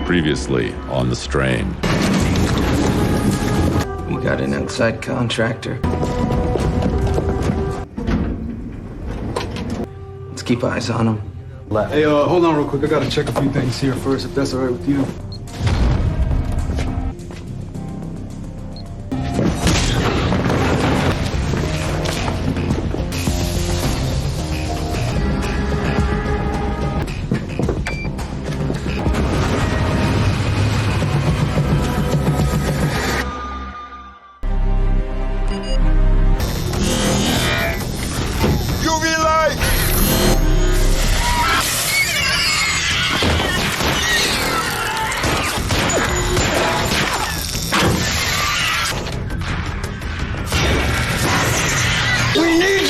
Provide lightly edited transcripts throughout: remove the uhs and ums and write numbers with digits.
Previously on The Strain. We got an outside contractor. Let's keep eyes on him. Hey, hold on real quick. I gotta check a few things here first, if that's all right with you.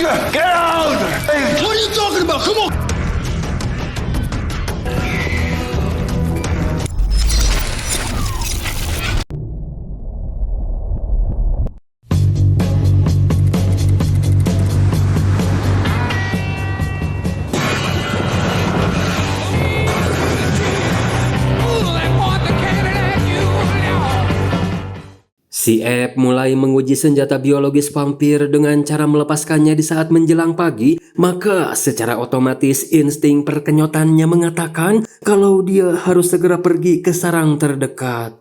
Get out! Hey, what are you talking about? Come on! Si Ep mulai menguji senjata biologis vampir dengan cara melepaskannya di saat menjelang pagi, maka secara otomatis insting perkenyotannya mengatakan kalau dia harus segera pergi ke sarang terdekat.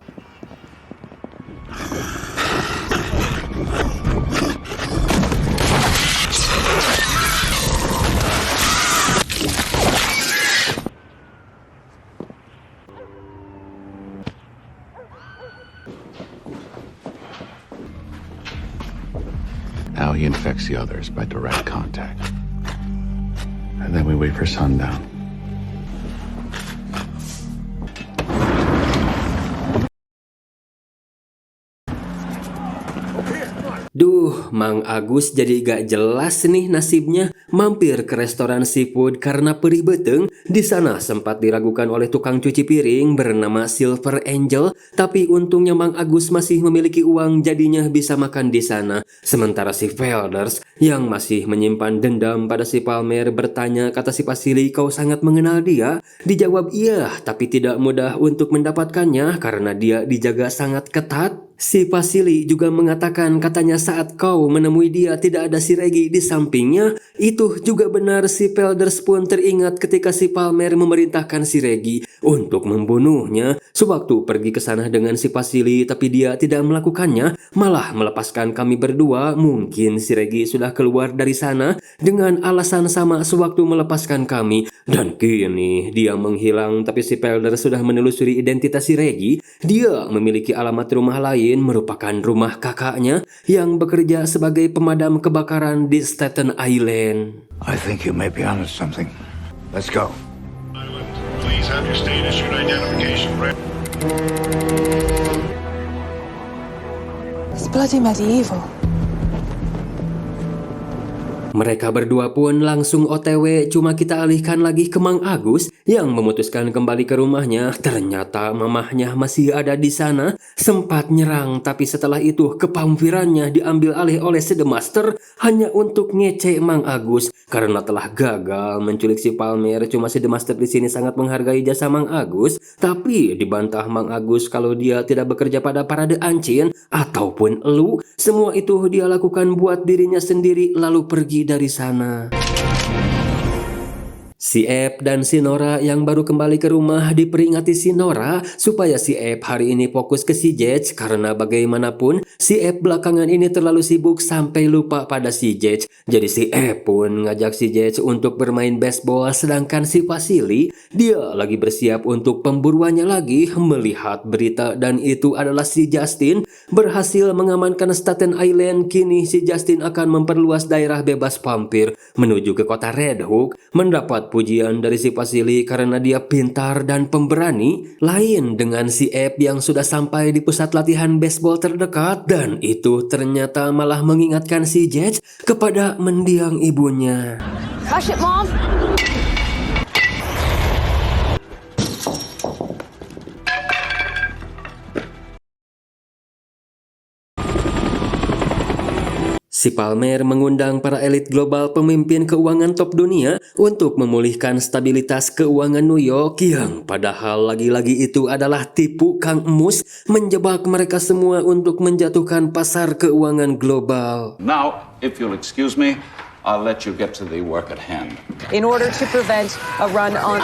Now he infects the others by direct contact. And then we wait for sundown. Duh, Mang Agus jadi gak jelas nih nasibnya. Mampir ke restoran seafood karena perih beteng. Di sana sempat diragukan oleh tukang cuci piring bernama Silver Angel, tapi untungnya Mang Agus masih memiliki uang jadinya bisa makan di sana. Sementara si Velders yang masih menyimpan dendam pada si Palmer bertanya, kata si Pasili, kau sangat mengenal dia? Dijawab iya, tapi tidak mudah untuk mendapatkannya karena dia dijaga sangat ketat. Si Pasili juga mengatakan katanya saat kau menemui dia tidak ada si Regi di sampingnya. Itu juga benar, si Velders pun teringat ketika si Palmer memerintahkan si Regi untuk membunuhnya. Sewaktu pergi ke sana dengan si Pasili tapi dia tidak melakukannya, malah melepaskan kami berdua. Mungkin si Regi sudah keluar dari sana dengan alasan sama sewaktu melepaskan kami. Dan kini dia menghilang, tapi si Velders sudah menelusuri identitas si Regi. Dia memiliki alamat rumah lain, merupakan rumah kakaknya yang bekerja sebagai pemadam kebakaran di Staten Island. I think you may be onto something. Let's go. Please have your state issued identification. It's bloody medieval. Mereka berdua pun langsung OTW, cuma kita alihkan lagi ke Mang Agus yang memutuskan kembali ke rumahnya. Ternyata mamahnya masih ada di sana, sempat nyerang, tapi setelah itu kepampirannya diambil alih oleh si The Master hanya untuk ngecek Mang Agus karena telah gagal menculik si Palmer. Cuma si The Master di sini sangat menghargai jasa Mang Agus, tapi dibantah Mang Agus kalau dia tidak bekerja pada parade Ancin ataupun elu. Semua itu dia lakukan buat dirinya sendiri lalu pergi dari sana. Si Ep dan si Nora yang baru kembali ke rumah diperingati si Nora supaya si Ep hari ini fokus ke si Jetch karena bagaimanapun si Ep belakangan ini terlalu sibuk sampai lupa pada si Jetch. Jadi si Ep pun ngajak si Jetch untuk bermain baseball, sedangkan si Vasily dia lagi bersiap untuk pemburuannya lagi. Melihat berita dan itu adalah si Justin berhasil mengamankan Staten Island. Kini si Justin akan memperluas daerah bebas vampir menuju ke kota Red Hook. Mendapat pujian dari si Vasily karena dia pintar dan pemberani. Lain dengan si Ep yang sudah sampai di pusat latihan baseball terdekat, dan itu ternyata malah mengingatkan si Jetch kepada mendiang ibunya. Hush it, Mom. Si Palmer mengundang para elit global pemimpin keuangan top dunia untuk memulihkan stabilitas keuangan New York yang padahal lagi-lagi itu adalah tipu Kang Emus menjebak mereka semua untuk menjatuhkan pasar keuangan global. Now, if you'll excuse me, I'll let you get to the work at hand. In order to prevent a run on...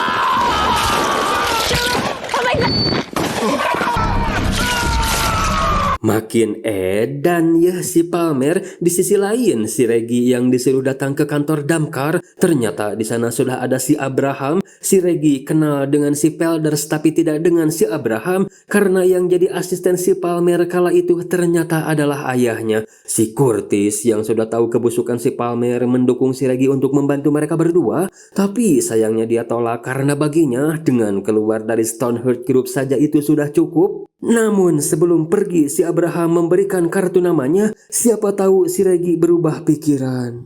Makin edan ya si Palmer. Di sisi lain si Reggie yang disuruh datang ke kantor damkar, ternyata di sana sudah ada si Abraham. Si Reggie kenal dengan si Pelders tapi tidak dengan si Abraham karena yang jadi asisten si Palmer kala itu ternyata adalah ayahnya. Si Curtis yang sudah tahu kebusukan si Palmer mendukung si Reggie untuk membantu mereka berdua, tapi sayangnya dia tolak karena baginya dengan keluar dari Stoneheart Group saja itu sudah cukup. Namun sebelum pergi si Abraham memberikan kartu namanya, siapa tahu si Reggie berubah pikiran.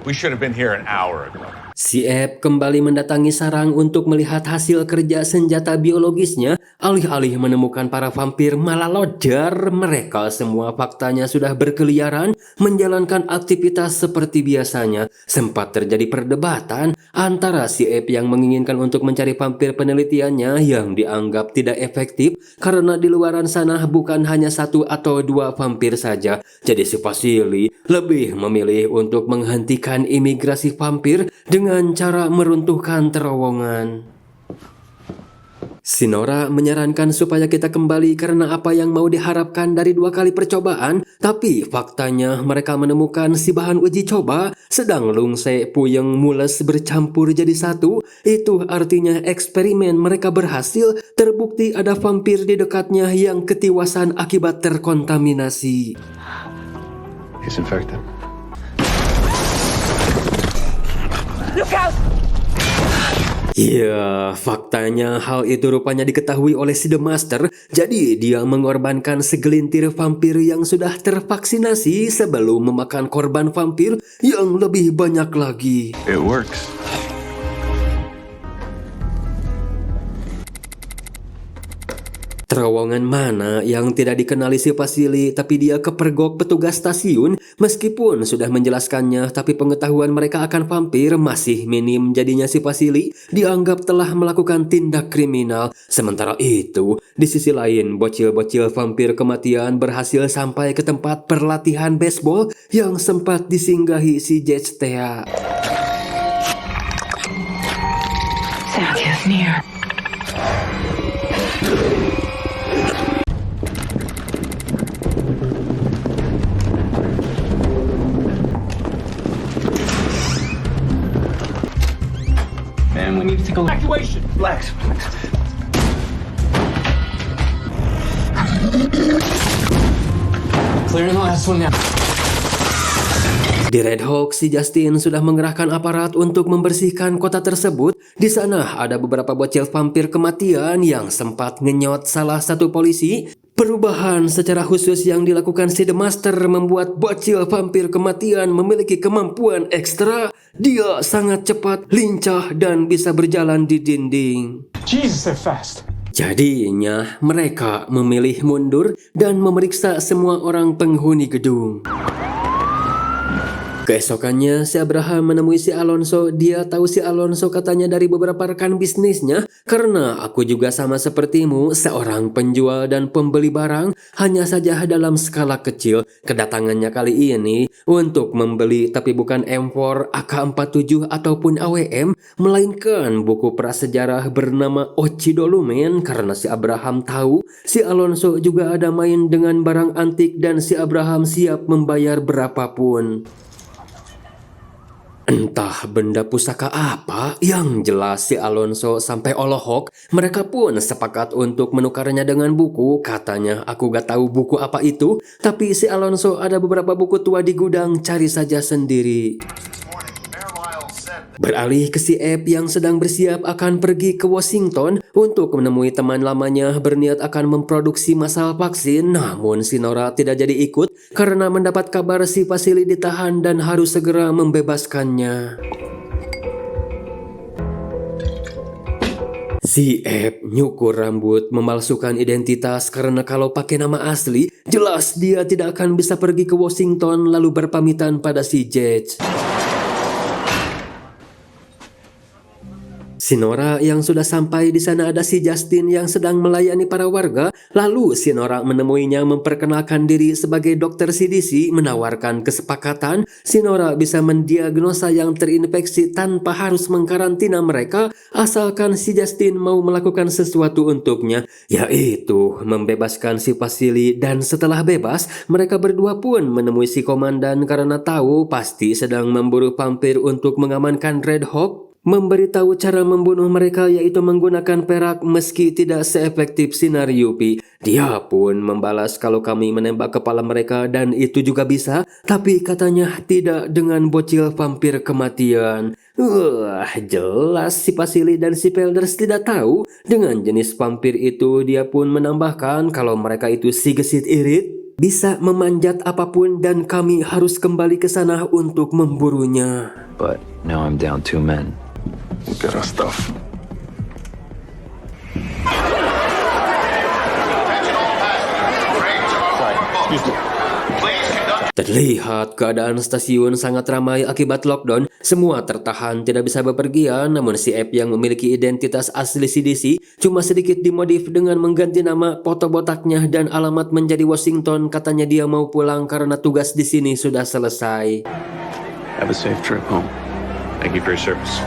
We should have been here an hour ago. Si Eb kembali mendatangi sarang untuk melihat hasil kerja senjata biologisnya. Alih-alih menemukan para vampir malah lodar. Mereka semua faktanya sudah berkeliaran menjalankan aktivitas seperti biasanya. Sempat terjadi perdebatan antara si Eb yang menginginkan untuk mencari vampir penelitiannya yang dianggap tidak efektif karena di luaran sana bukan hanya 1 atau 2 vampir saja. Jadi si Vasily lebih memilih untuk menghentikan imigrasi vampir dengan cara meruntuhkan terowongan. Sinora menyarankan supaya kita kembali karena apa yang mau diharapkan dari 2 kali percobaan, tapi faktanya mereka menemukan si bahan uji coba sedang Lungse Puyeng Mules bercampur jadi satu. Itu artinya eksperimen mereka berhasil, terbukti ada vampir di dekatnya yang ketiwasan akibat terkontaminasi. He's infected. Ya, faktanya hal itu rupanya diketahui oleh si The Master. Jadi dia mengorbankan segelintir vampir yang sudah tervaksinasi sebelum memakan korban vampir yang lebih banyak lagi. It works. Terowongan mana yang tidak dikenali si Vasily, tapi dia kepergok petugas stasiun. Meskipun sudah menjelaskannya, tapi pengetahuan mereka akan vampir masih minim. Jadinya si Vasily dianggap telah melakukan tindak kriminal. Sementara itu, di sisi lain, bocil-bocil vampir kematian berhasil sampai ke tempat perlatihan baseball yang sempat disinggahi si Jetstea. Zack is near. Man, we need to go. Evacuation! Relax. Clearing the last one now. Di Red Hawk, si Justin sudah mengerahkan aparat untuk membersihkan kota tersebut. Di sana ada beberapa bocil vampir kematian yang sempat ngenyot salah satu polisi. Perubahan secara khusus yang dilakukan si The Master membuat bocil vampir kematian memiliki kemampuan ekstra. Dia sangat cepat, lincah, dan bisa berjalan di dinding. Jesus, they're fast. Jadinya mereka memilih mundur dan memeriksa semua orang penghuni gedung. Keesokannya si Abraham menemui si Alonso. Dia tahu si Alonso katanya dari beberapa rekan bisnisnya. Karena aku juga sama sepertimu, seorang penjual dan pembeli barang, hanya saja dalam skala kecil. Kedatangannya kali ini untuk membeli tapi bukan M4, AK-47 ataupun AWM, melainkan buku prasejarah bernama Occidolumen. Karena si Abraham tahu si Alonso juga ada main dengan barang antik dan si Abraham siap membayar berapapun. Entah benda pusaka apa, yang jelas si Alonso sampai olohok. Mereka pun sepakat untuk menukarnya dengan buku. Katanya, aku gak tahu buku apa itu, tapi si Alonso ada beberapa buku tua di gudang, cari saja sendiri. Beralih ke si Eb yang sedang bersiap akan pergi ke Washington untuk menemui teman lamanya berniat akan memproduksi masal vaksin. Namun si Nora tidak jadi ikut karena mendapat kabar si Vasily ditahan dan harus segera membebaskannya. Si Si Ep nyukur rambut, memalsukan identitas karena kalau pakai nama asli, jelas dia tidak akan bisa pergi ke Washington lalu berpamitan pada si Judge. Si Nora yang sudah sampai di sana ada si Justin yang sedang melayani para warga. Lalu si Nora menemuinya memperkenalkan diri sebagai dokter CDC, menawarkan kesepakatan si Nora bisa mendiagnosa yang terinfeksi tanpa harus mengkarantina mereka asalkan si Justin mau melakukan sesuatu untuknya, yaitu membebaskan si Vasily. Dan setelah bebas, mereka berdua pun menemui si komandan karena tahu pasti sedang memburu vampir untuk mengamankan Red Hawk. Memberitahu cara membunuh mereka yaitu menggunakan perak meski tidak seefektif sinar UV. Dia pun membalas kalau kami menembak kepala mereka dan itu juga bisa, tapi katanya tidak dengan bocil vampir kematian. Jelas si Vasily dan si Pelders tidak tahu dengan jenis vampir itu. Dia pun menambahkan kalau mereka itu si gesit irit, bisa memanjat apapun dan kami harus kembali ke sana untuk memburunya. But now I'm down 2 men. We'll get our stuff. Terlihat keadaan stasiun sangat ramai akibat lockdown. Semua tertahan tidak bisa bepergian, namun si Ep yang memiliki identitas asli CDC cuma sedikit dimodif dengan mengganti nama, foto botaknya dan alamat menjadi Washington. Katanya dia mau pulang karena tugas di sini sudah selesai. Have a safe trip home. Thank you for your service.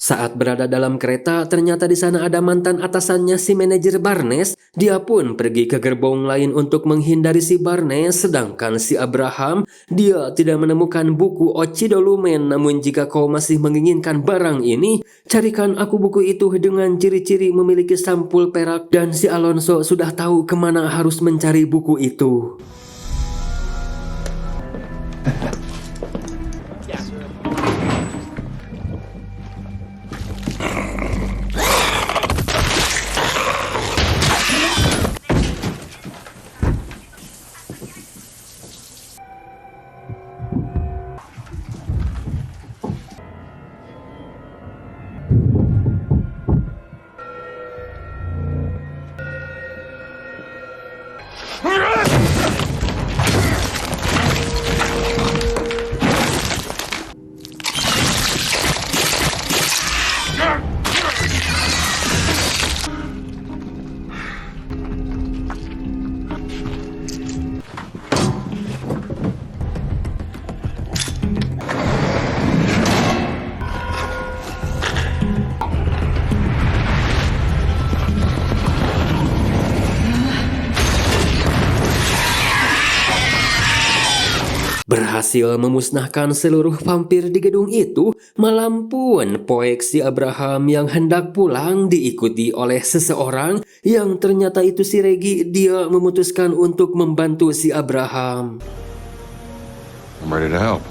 Saat berada dalam kereta, ternyata di sana ada mantan atasannya si manajer Barnes. Dia pun pergi ke gerbong lain untuk menghindari si Barnes, sedangkan si Abraham, dia tidak menemukan buku Ochido Lumen. Namun jika kau masih menginginkan barang ini, carikan aku buku itu dengan ciri-ciri memiliki sampul perak. Dan si Alonso sudah tahu kemana harus mencari buku itu. Berhasil memusnahkan seluruh vampir di gedung itu. Malam pun poek si Abraham yang hendak pulang diikuti oleh seseorang yang ternyata itu si Regi. Dia memutuskan untuk membantu si Abraham. I'm ready to help.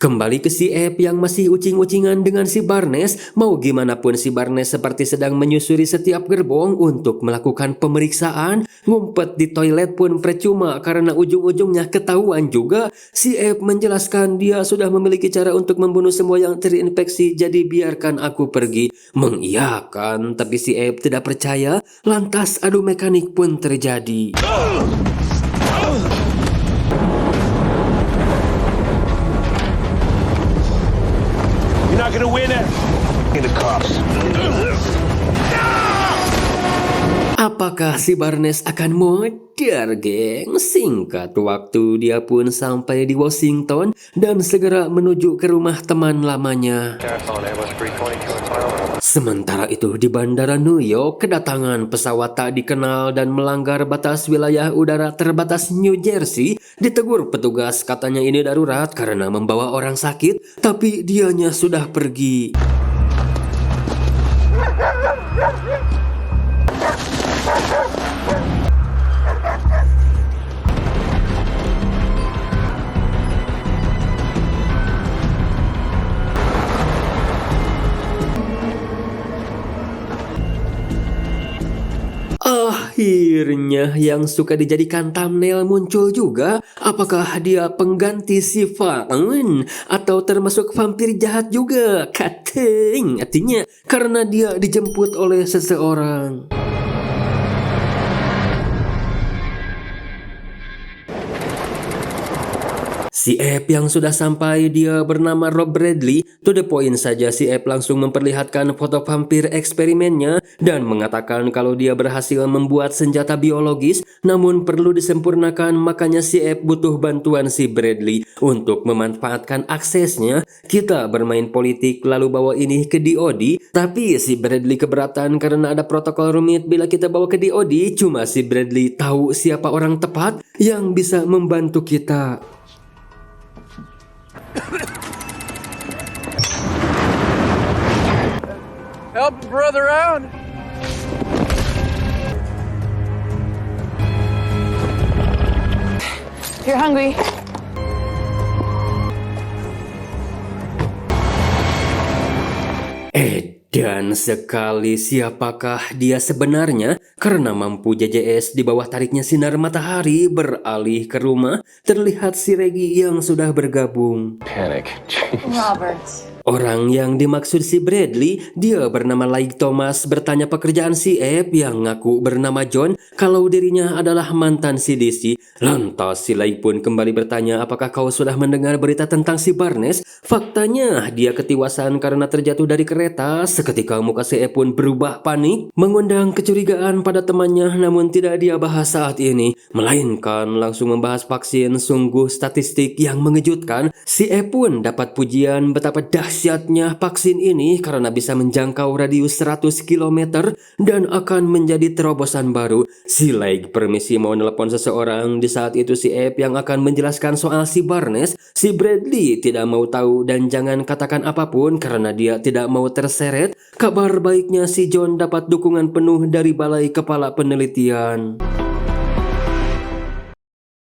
Kembali ke si Ep yang masih ucing-ucingan dengan si Barnes. Mau gimana pun si Barnes seperti sedang menyusuri setiap gerbong untuk melakukan pemeriksaan. Ngumpet di toilet pun percuma karena ujung-ujungnya ketahuan juga. Si Ep menjelaskan dia sudah memiliki cara untuk membunuh semua yang terinfeksi, jadi biarkan aku pergi. Mengiyakan, tapi si Ep tidak percaya. Lantas adu mekanik pun terjadi. Not gonna win it. In the cops. Apakah si Barnes akan modar, geng? Singkat waktu dia pun sampai di Washington dan segera menuju ke rumah teman lamanya. Sementara itu di bandara New York, kedatangan pesawat tak dikenal dan melanggar batas wilayah udara terbatas New Jersey. Ditegur petugas, katanya ini darurat karena membawa orang sakit, tapi dianya sudah pergi. Akhirnya yang suka dijadikan thumbnail muncul juga. Apakah dia pengganti si Fallen atau termasuk vampir jahat juga? Kating artinya karena dia dijemput oleh seseorang. Si App yang sudah sampai, dia bernama Rob Bradley. To the point saja, si App langsung memperlihatkan foto vampir eksperimennya dan mengatakan kalau dia berhasil membuat senjata biologis namun perlu disempurnakan, makanya si App butuh bantuan si Bradley untuk memanfaatkan aksesnya. Kita bermain politik lalu bawa ini ke DOD, tapi si Bradley keberatan karena ada protokol rumit bila kita bawa ke DOD. Cuma si Bradley tahu siapa orang tepat yang bisa membantu kita. Help a brother out. You're hungry. Dan sekali, siapakah dia sebenarnya? Karena mampu JJS di bawah tariknya sinar matahari beralih ke rumah, terlihat si Reggie yang sudah bergabung. Panic. Roberts. Orang yang dimaksud si Bradley, dia bernama Laig Thomas, bertanya pekerjaan si App yang ngaku bernama John kalau dirinya adalah mantan si DC. Lantas si Laig pun kembali bertanya, apakah kau sudah mendengar berita tentang si Barnes? Faktanya dia ketiwasan karena terjatuh dari kereta. Seketika muka si App pun berubah panik, mengundang kecurigaan pada temannya, namun tidak dia bahas saat ini, melainkan langsung membahas vaksin. Sungguh statistik yang mengejutkan. Si App pun dapat pujian betapa dahsyatnya vaksin ini karena bisa menjangkau radius 100 km dan akan menjadi terobosan baru. Si Laig permisi mau nelpon seseorang. Di saat itu si App yang akan menjelaskan soal si Barnes. Si Bradley tidak mau tahu dan jangan katakan apapun karena dia tidak mau terseret. Kabar baiknya si John dapat dukungan penuh dari Balai Kepala Penelitian.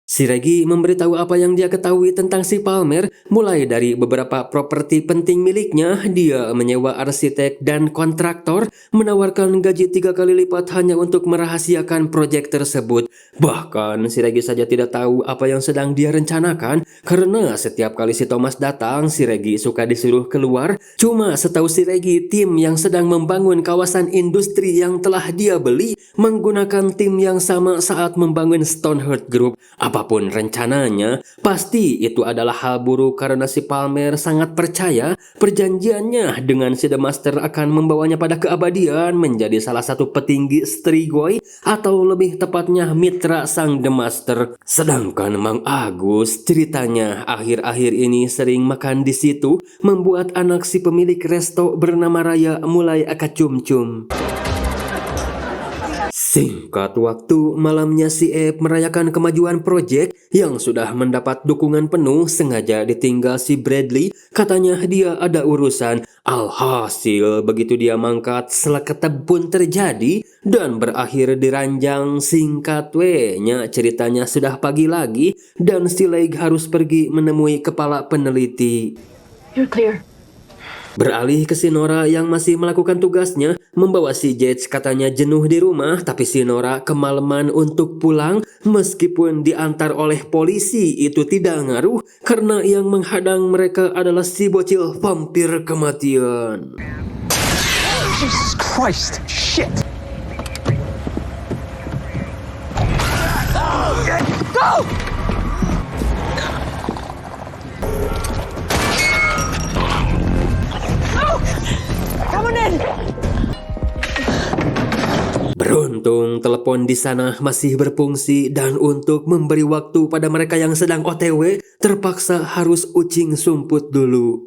Si Reggie memberitahu apa yang dia ketahui tentang si Palmer, mulai dari beberapa properti penting miliknya. Dia menyewa arsitek dan kontraktor, menawarkan gaji 3 kali lipat hanya untuk merahasiakan proyek tersebut. Bahkan si Reggie saja tidak tahu apa yang sedang dia rencanakan, karena setiap kali si Thomas datang, si Reggie suka disuruh keluar. Cuma setahu si Reggie, tim yang sedang membangun kawasan industri yang telah dia beli menggunakan tim yang sama saat membangun Stoneheart Group. Apapun rencananya, pasti itu adalah hal buruk karena si Palmer sangat percaya perjanjiannya dengan si The Master akan membawanya pada keabadian menjadi salah satu petinggi Strigoi atau lebih tepatnya mitra sang The Master. Sedangkan Mang Agus ceritanya akhir-akhir ini sering makan di situ, membuat anak si pemilik resto bernama Raya mulai akacum-cum. Singkat waktu, malamnya si App merayakan kemajuan proyek yang sudah mendapat dukungan penuh. Sengaja ditinggal si Bradley, katanya dia ada urusan. Alhasil begitu dia mangkat, seleketep pun terjadi dan berakhir di ranjang. Singkat nya ceritanya sudah pagi lagi dan si Laig harus pergi menemui kepala peneliti. You're clear. Beralih ke si Nora yang masih melakukan tugasnya, membawa si Jets. Katanya jenuh di rumah, tapi si Nora kemalaman untuk pulang. Meskipun diantar oleh polisi, itu tidak ngaruh karena yang menghadang mereka adalah si bocil vampir kematian. Jesus Christ! Shit! Go! Beruntung telepon di sana masih berfungsi dan untuk memberi waktu pada mereka yang sedang OTW, terpaksa harus ucing sumput dulu.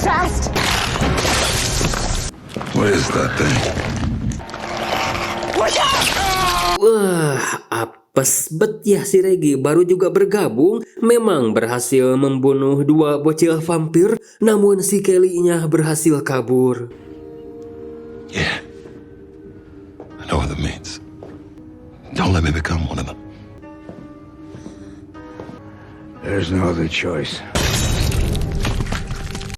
fast! What is that thing? Wah, apes bet ya si Reggie baru juga bergabung. Memang berhasil membunuh 2 bocil vampir, namun si Kelly-nya berhasil kabur. Yeah. I know what that means. Don't let me become one of them. There's no other choice.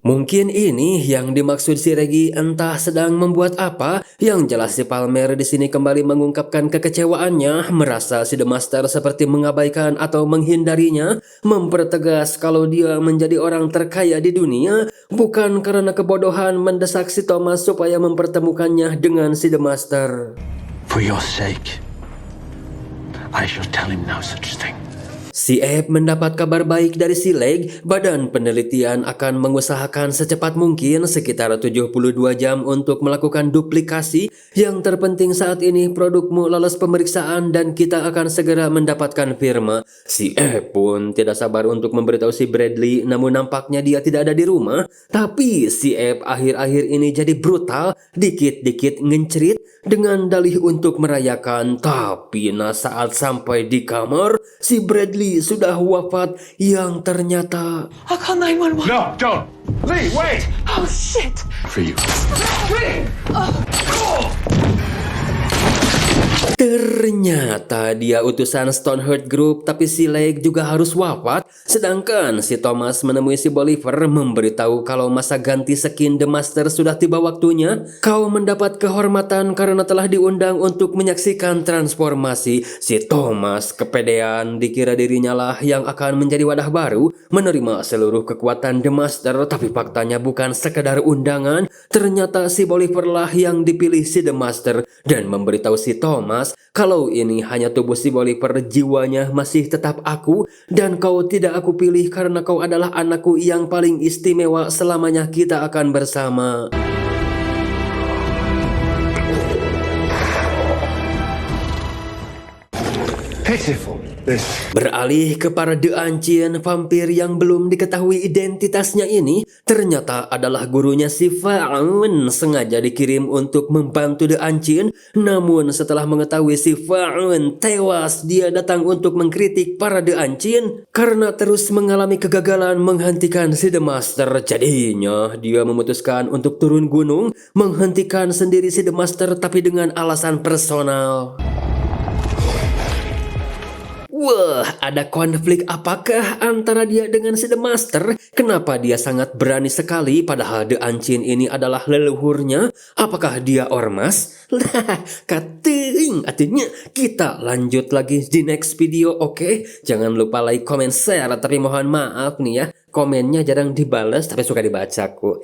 Mungkin ini yang dimaksud si Reggie, entah sedang membuat apa. Yang jelas si Palmer di sini kembali mengungkapkan kekecewaannya, merasa si The Master seperti mengabaikan atau menghindarinya, mempertegas kalau dia menjadi orang terkaya di dunia bukan karena kebodohan mendesak si Thomas supaya mempertemukannya dengan si The Master. For your sake, I shall tell him no such thing. Si Abe mendapat kabar baik dari si Leg. Badan penelitian akan mengusahakan secepat mungkin sekitar 72 jam untuk melakukan duplikasi. Yang terpenting saat ini produkmu lolos pemeriksaan dan kita akan segera mendapatkan firma. Si Abe pun tidak sabar untuk memberitahu si Bradley, namun nampaknya dia tidak ada di rumah. Tapi si Abe akhir-akhir ini jadi brutal, dikit-dikit ngencerit dengan dalih untuk merayakan. Tapi saat sampai di kamar, si Bradley sudah wafat yang ternyata... I'll call 911. No, don't. Lee, wait. Oh, shit. For you. Ternyata dia utusan Stoneheart Group, tapi si Leg juga harus wafat. Sedangkan si Thomas menemui si Bolivar, memberitahu kalau masa ganti skin The Master sudah tiba waktunya. Kau mendapat kehormatan karena telah diundang untuk menyaksikan transformasi. Si Thomas kepedean, dikira dirinya lah yang akan menjadi wadah baru, menerima seluruh kekuatan The Master. Tapi faktanya bukan sekedar undangan. Ternyata si Bolivar lah yang dipilih si The Master dan memberitahu si Thomas kalau ini hanya tubuh si Bolivar, jiwanya masih tetap aku, dan kau tidak aku pilih karena kau adalah anakku yang paling istimewa, selamanya kita akan bersama. Pitiful. Beralih ke para The Ancient, vampir yang belum diketahui identitasnya ini ternyata adalah gurunya si Faun, sengaja dikirim untuk membantu The Ancient. Namun setelah mengetahui si Faun tewas, dia datang untuk mengkritik para The Ancient karena terus mengalami kegagalan menghentikan si The Master. Jadinya dia memutuskan untuk turun gunung, menghentikan sendiri si The Master, tapi dengan alasan personal. Wah, ada konflik apakah antara dia dengan si The Master? Kenapa dia sangat berani sekali padahal The Ancient ini adalah leluhurnya? Apakah dia ormas? Lah, kating, artinya kita lanjut lagi di next video, oke? Jangan lupa like, comment, share, tapi mohon maaf nih ya, komennya jarang dibalas tapi suka dibaca kok.